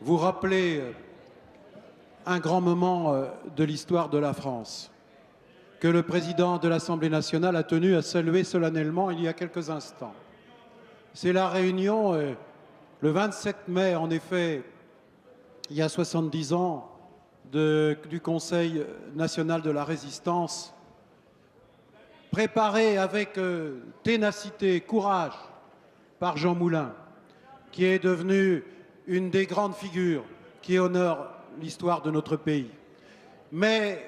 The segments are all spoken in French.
Vous rappelez un grand moment de l'histoire de la France que le président de l'Assemblée nationale a tenu à saluer solennellement il y a quelques instants. C'est la réunion le 27 mai, en effet, il y a 70 ans, du Conseil national de la résistance, préparée avec ténacité et courage par Jean Moulin, qui est devenu une des grandes figures qui honorent l'histoire de notre pays. Mais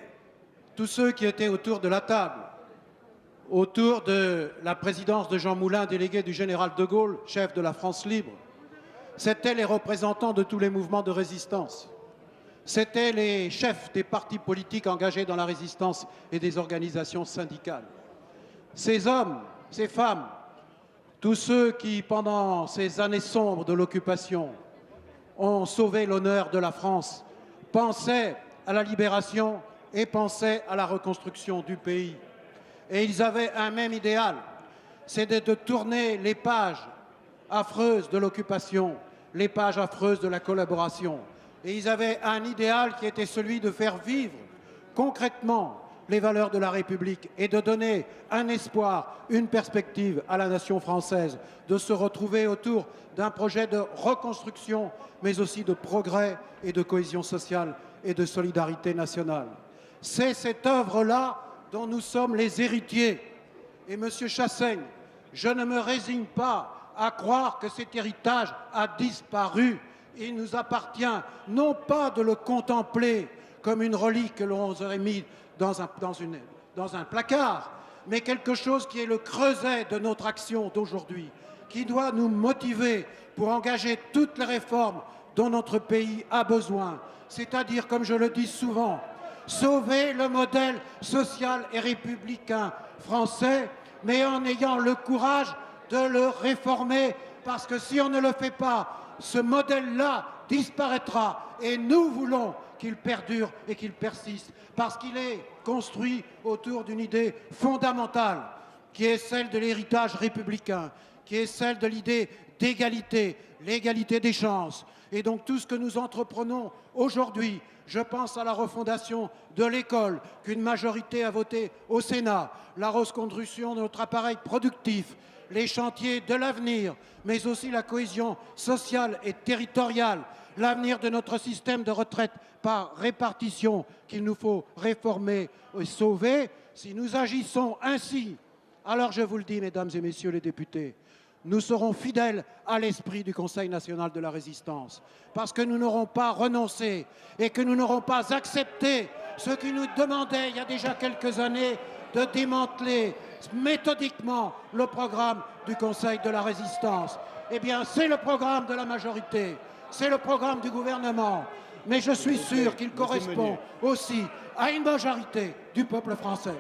tous ceux qui étaient autour de la table, autour de la présidence de Jean Moulin, délégué du général de Gaulle, chef de la France libre, c'étaient les représentants de tous les mouvements de résistance. C'étaient les chefs des partis politiques engagés dans la résistance et des organisations syndicales. Ces hommes, ces femmes, tous ceux qui, pendant ces années sombres de l'occupation, ont sauvé l'honneur de la France, pensaient à la libération et pensaient à la reconstruction du pays. Et ils avaient un même idéal, c'était de tourner les pages affreuses de l'occupation, les pages affreuses de la collaboration. Et ils avaient un idéal qui était celui de faire vivre concrètement les valeurs de la République et de donner un espoir, une perspective à la nation française, de se retrouver autour d'un projet de reconstruction, mais aussi de progrès et de cohésion sociale et de solidarité nationale. C'est cette œuvre-là dont nous sommes les héritiers. Et Monsieur Chassaigne, je ne me résigne pas à croire que cet héritage a disparu. Il nous appartient non pas de le contempler comme une relique que l'on aurait mis dans un placard, mais quelque chose qui est le creuset de notre action d'aujourd'hui, qui doit nous motiver pour engager toutes les réformes dont notre pays a besoin, c'est-à-dire, comme je le dis souvent, sauver le modèle social et républicain français, mais en ayant le courage de le réformer, parce que si on ne le fait pas, ce modèle-là disparaîtra et nous voulons qu'il perdure et qu'il persiste, parce qu'il est construit autour d'une idée fondamentale qui est celle de l'héritage républicain, qui est celle de l'idée d'égalité, l'égalité des chances. Et donc tout ce que nous entreprenons aujourd'hui, je pense à la refondation de l'école qu'une majorité a voté au Sénat, la reconstruction de notre appareil productif, les chantiers de l'avenir, mais aussi la cohésion sociale et territoriale, l'avenir de notre système de retraite par répartition qu'il nous faut réformer et sauver. Si nous agissons ainsi, alors je vous le dis, mesdames et messieurs les députés, nous serons fidèles à l'esprit du Conseil national de la résistance, parce que nous n'aurons pas renoncé et que nous n'aurons pas accepté ce qui nous demandait il y a déjà quelques années de démanteler méthodiquement le programme du Conseil de la résistance. Eh bien, c'est le programme de la majorité, c'est le programme du gouvernement, mais je suis sûr qu'il correspond aussi à une majorité du peuple français.